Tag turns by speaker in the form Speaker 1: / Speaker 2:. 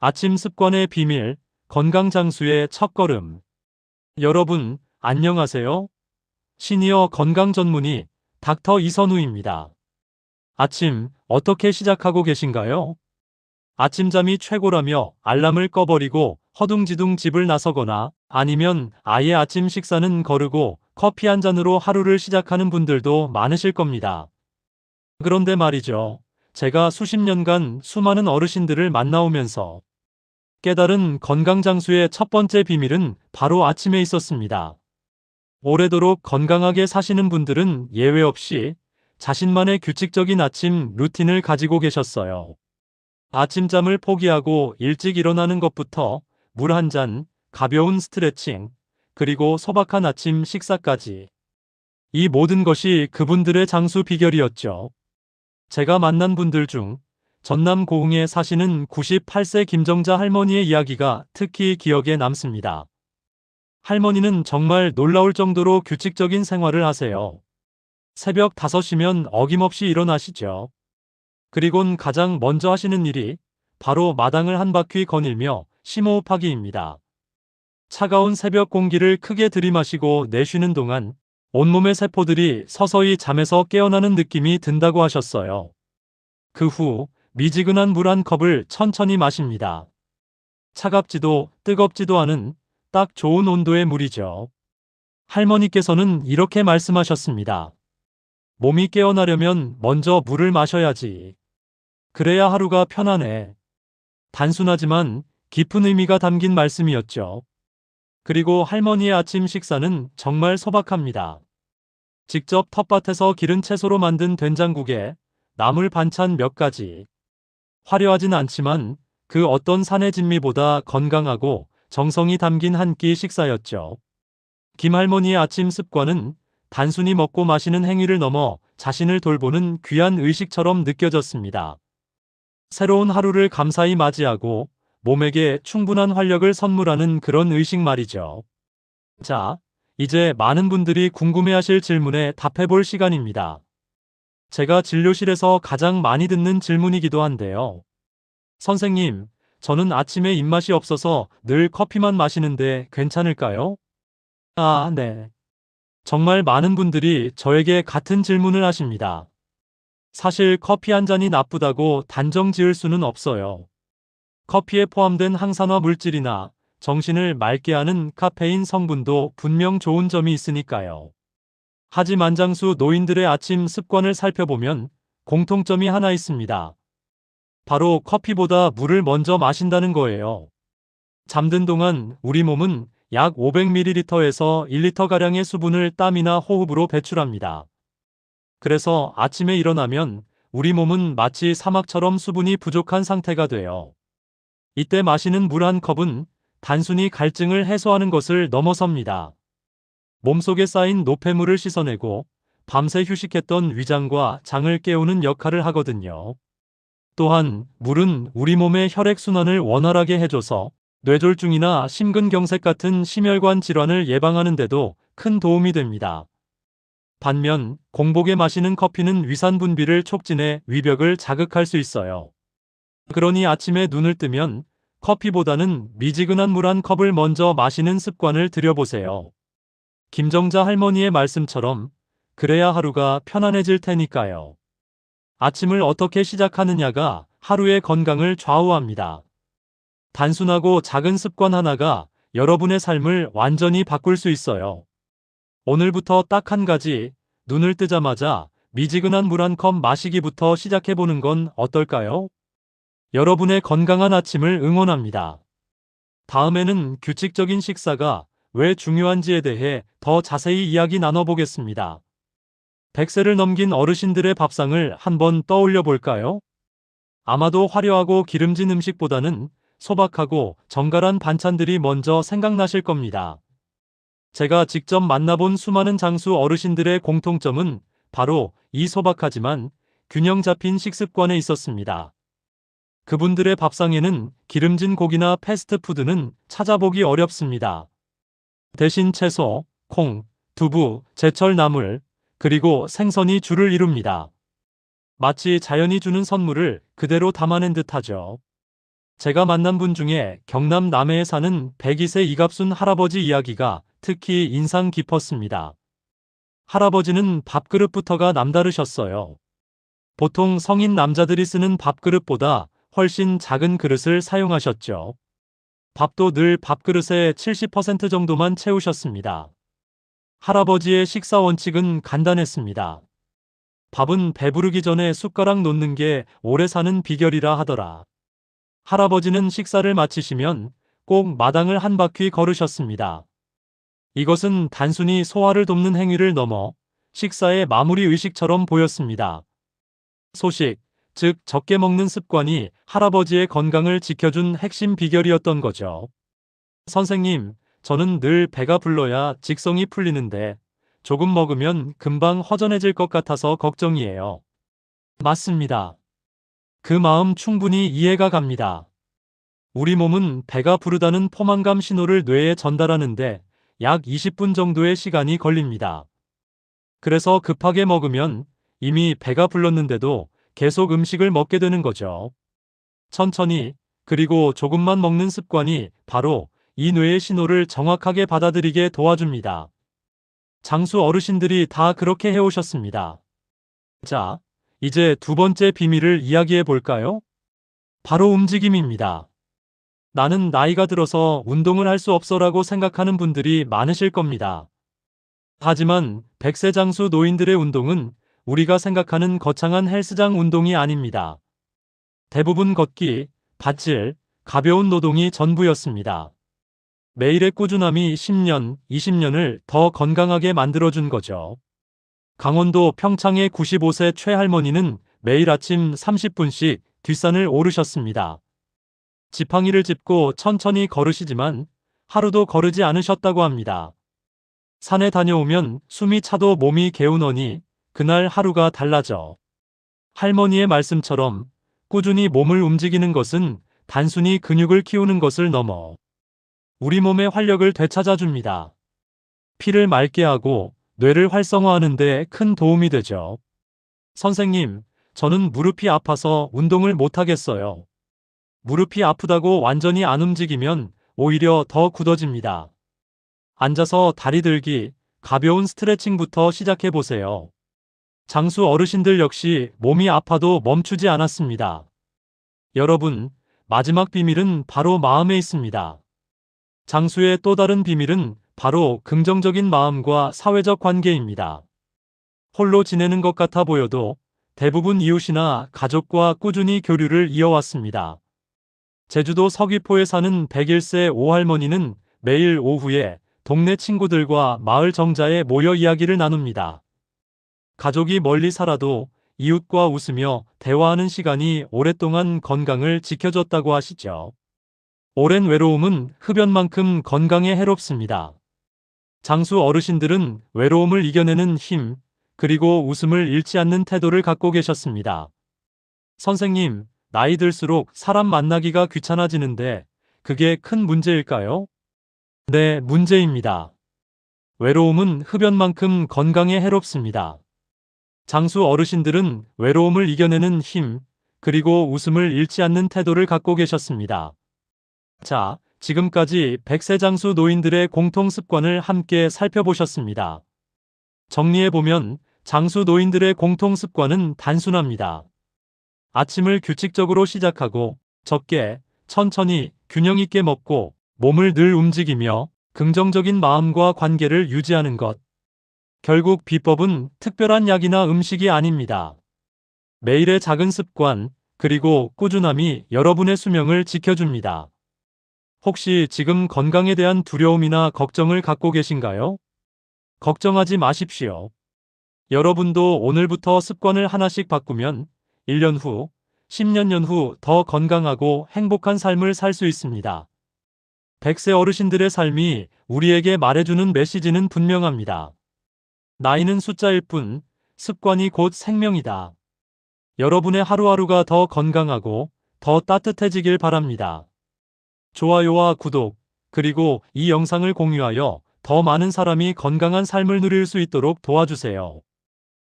Speaker 1: 아침 습관의 비밀, 건강 장수의 첫걸음. 여러분, 안녕하세요. 시니어 건강 전문의 닥터 이선우입니다. 아침, 어떻게 시작하고 계신가요? 아침잠이 최고라며 알람을 꺼버리고 허둥지둥 집을 나서거나 아니면 아예 아침 식사는 거르고 커피 한 잔으로 하루를 시작하는 분들도 많으실 겁니다. 그런데 말이죠. 제가 수십 년간 수많은 어르신들을 만나오면서 깨달은 건강 장수의 첫 번째 비밀은 바로 아침에 있었습니다. 오래도록 건강하게 사시는 분들은 예외 없이 자신만의 규칙적인 아침 루틴을 가지고 계셨어요. 아침잠을 포기하고 일찍 일어나는 것부터 물 한 잔, 가벼운 스트레칭, 그리고 소박한 아침 식사까지. 이 모든 것이 그분들의 장수 비결이었죠. 제가 만난 분들 중 전남 고흥에 사시는 98세 김정자 할머니의 이야기가 특히 기억에 남습니다. 할머니는 정말 놀라울 정도로 규칙적인 생활을 하세요. 새벽 5시면 어김없이 일어나시죠. 그리곤 가장 먼저 하시는 일이 바로 마당을 한 바퀴 거닐며 심호흡하기입니다. 차가운 새벽 공기를 크게 들이마시고 내쉬는 동안 온몸의 세포들이 서서히 잠에서 깨어나는 느낌이 든다고 하셨어요. 그 후 미지근한 물 한 컵을 천천히 마십니다. 차갑지도 뜨겁지도 않은 딱 좋은 온도의 물이죠. 할머니께서는 이렇게 말씀하셨습니다. 몸이 깨어나려면 먼저 물을 마셔야지. 그래야 하루가 편안해. 단순하지만 깊은 의미가 담긴 말씀이었죠. 그리고 할머니의 아침 식사는 정말 소박합니다. 직접 텃밭에서 기른 채소로 만든 된장국에 나물 반찬 몇 가지. 화려하진 않지만 그 어떤 산의 진미보다 건강하고 정성이 담긴 한 끼 식사였죠. 김할머니의 아침 습관은 단순히 먹고 마시는 행위를 넘어 자신을 돌보는 귀한 의식처럼 느껴졌습니다. 새로운 하루를 감사히 맞이하고 몸에게 충분한 활력을 선물하는 그런 의식 말이죠. 자, 이제 많은 분들이 궁금해하실 질문에 답해볼 시간입니다. 제가 진료실에서 가장 많이 듣는 질문이기도 한데요. 선생님, 저는 아침에 입맛이 없어서 늘 커피만 마시는데 괜찮을까요? 아, 네. 정말 많은 분들이 저에게 같은 질문을 하십니다. 사실 커피 한 잔이 나쁘다고 단정 지을 수는 없어요. 커피에 포함된 항산화 물질이나 정신을 맑게 하는 카페인 성분도 분명 좋은 점이 있으니까요. 하지만 장수 노인들의 아침 습관을 살펴보면 공통점이 하나 있습니다. 바로 커피보다 물을 먼저 마신다는 거예요. 잠든 동안 우리 몸은 약 500ml에서 1리터가량의 수분을 땀이나 호흡으로 배출합니다. 그래서 아침에 일어나면 우리 몸은 마치 사막처럼 수분이 부족한 상태가 돼요. 이때 마시는 물 한 컵은 단순히 갈증을 해소하는 것을 넘어섭니다. 몸속에 쌓인 노폐물을 씻어내고 밤새 휴식했던 위장과 장을 깨우는 역할을 하거든요. 또한 물은 우리 몸의 혈액순환을 원활하게 해줘서 뇌졸중이나 심근경색 같은 심혈관 질환을 예방하는 데도 큰 도움이 됩니다. 반면 공복에 마시는 커피는 위산 분비를 촉진해 위벽을 자극할 수 있어요. 그러니 아침에 눈을 뜨면 커피보다는 미지근한 물 한 컵을 먼저 마시는 습관을 들여보세요. 김정자 할머니의 말씀처럼 그래야 하루가 편안해질 테니까요. 아침을 어떻게 시작하느냐가 하루의 건강을 좌우합니다. 단순하고 작은 습관 하나가 여러분의 삶을 완전히 바꿀 수 있어요. 오늘부터 딱 한 가지, 눈을 뜨자마자 미지근한 물 한 컵 마시기부터 시작해보는 건 어떨까요? 여러분의 건강한 아침을 응원합니다. 다음에는 규칙적인 식사가 왜 중요한지에 대해 더 자세히 이야기 나눠보겠습니다. 100세를 넘긴 어르신들의 밥상을 한번 떠올려 볼까요? 아마도 화려하고 기름진 음식보다는 소박하고 정갈한 반찬들이 먼저 생각나실 겁니다. 제가 직접 만나본 수많은 장수 어르신들의 공통점은 바로 이 소박하지만 균형 잡힌 식습관에 있었습니다. 그분들의 밥상에는 기름진 고기나 패스트푸드는 찾아보기 어렵습니다. 대신 채소, 콩, 두부, 제철 나물, 그리고 생선이 주를 이룹니다. 마치 자연이 주는 선물을 그대로 담아낸 듯하죠. 제가 만난 분 중에 경남 남해에 사는 102세 이갑순 할아버지 이야기가 특히 인상 깊었습니다. 할아버지는 밥그릇부터가 남다르셨어요. 보통 성인 남자들이 쓰는 밥그릇보다 훨씬 작은 그릇을 사용하셨죠. 밥도 늘 밥그릇의 70% 정도만 채우셨습니다. 할아버지의 식사 원칙은 간단했습니다. 밥은 배부르기 전에 숟가락 놓는 게 오래 사는 비결이라 하더라. 할아버지는 식사를 마치시면 꼭 마당을 한 바퀴 걸으셨습니다. 이것은 단순히 소화를 돕는 행위를 넘어 식사의 마무리 의식처럼 보였습니다. 소식, 즉 적게 먹는 습관이 할아버지의 건강을 지켜준 핵심 비결이었던 거죠. 선생님, 저는 늘 배가 불러야 직성이 풀리는데 조금 먹으면 금방 허전해질 것 같아서 걱정이에요. 맞습니다. 그 마음 충분히 이해가 갑니다. 우리 몸은 배가 부르다는 포만감 신호를 뇌에 전달하는데 약 20분 정도의 시간이 걸립니다. 그래서 급하게 먹으면 이미 배가 불렀는데도 계속 음식을 먹게 되는 거죠. 천천히, 그리고 조금만 먹는 습관이 바로 이 뇌의 신호를 정확하게 받아들이게 도와줍니다. 장수 어르신들이 다 그렇게 해오셨습니다. 자, 이제 두 번째 비밀을 이야기해 볼까요? 바로 움직임입니다. 나는 나이가 들어서 운동을 할 수 없어라고 생각하는 분들이 많으실 겁니다. 하지만 100세 장수 노인들의 운동은 우리가 생각하는 거창한 헬스장 운동이 아닙니다. 대부분 걷기, 밧질, 가벼운 노동이 전부였습니다. 매일의 꾸준함이 10년, 20년을 더 건강하게 만들어준 거죠. 강원도 평창의 95세 최할머니는 매일 아침 30분씩 뒷산을 오르셨습니다. 지팡이를 짚고 천천히 걸으시지만 하루도 거르지 않으셨다고 합니다. 산에 다녀오면 숨이 차도 몸이 개운하니 그날 하루가 달라져. 할머니의 말씀처럼 꾸준히 몸을 움직이는 것은 단순히 근육을 키우는 것을 넘어 우리 몸의 활력을 되찾아줍니다. 피를 맑게 하고 뇌를 활성화하는 데 큰 도움이 되죠. 선생님, 저는 무릎이 아파서 운동을 못하겠어요. 무릎이 아프다고 완전히 안 움직이면 오히려 더 굳어집니다. 앉아서 다리 들기, 가벼운 스트레칭부터 시작해 보세요. 장수 어르신들 역시 몸이 아파도 멈추지 않았습니다. 여러분, 마지막 비밀은 바로 마음에 있습니다. 장수의 또 다른 비밀은 바로 긍정적인 마음과 사회적 관계입니다. 홀로 지내는 것 같아 보여도 대부분 이웃이나 가족과 꾸준히 교류를 이어왔습니다. 제주도 서귀포에 사는 101세 오할머니는 매일 오후에 동네 친구들과 마을 정자에 모여 이야기를 나눕니다. 가족이 멀리 살아도 이웃과 웃으며 대화하는 시간이 오랫동안 건강을 지켜줬다고 하시죠. 오랜 외로움은 흡연만큼 건강에 해롭습니다. 장수 어르신들은 외로움을 이겨내는 힘, 그리고 웃음을 잃지 않는 태도를 갖고 계셨습니다. 선생님, 나이 들수록 사람 만나기가 귀찮아지는데 그게 큰 문제일까요? 네, 문제입니다. 외로움은 흡연만큼 건강에 해롭습니다. 장수 어르신들은 외로움을 이겨내는 힘, 그리고 웃음을 잃지 않는 태도를 갖고 계셨습니다. 자, 지금까지 100세 장수 노인들의 공통 습관을 함께 살펴보셨습니다. 정리해보면 장수 노인들의 공통 습관은 단순합니다. 아침을 규칙적으로 시작하고 적게, 천천히, 균형 있게 먹고 몸을 늘 움직이며 긍정적인 마음과 관계를 유지하는 것. 결국 비법은 특별한 약이나 음식이 아닙니다. 매일의 작은 습관, 그리고 꾸준함이 여러분의 수명을 지켜줍니다. 혹시 지금 건강에 대한 두려움이나 걱정을 갖고 계신가요? 걱정하지 마십시오. 여러분도 오늘부터 습관을 하나씩 바꾸면 1년 후, 10년 후 더 건강하고 행복한 삶을 살 수 있습니다. 100세 어르신들의 삶이 우리에게 말해주는 메시지는 분명합니다. 나이는 숫자일 뿐, 습관이 곧 생명이다. 여러분의 하루하루가 더 건강하고 더 따뜻해지길 바랍니다. 좋아요와 구독, 그리고 이 영상을 공유하여 더 많은 사람이 건강한 삶을 누릴 수 있도록 도와주세요.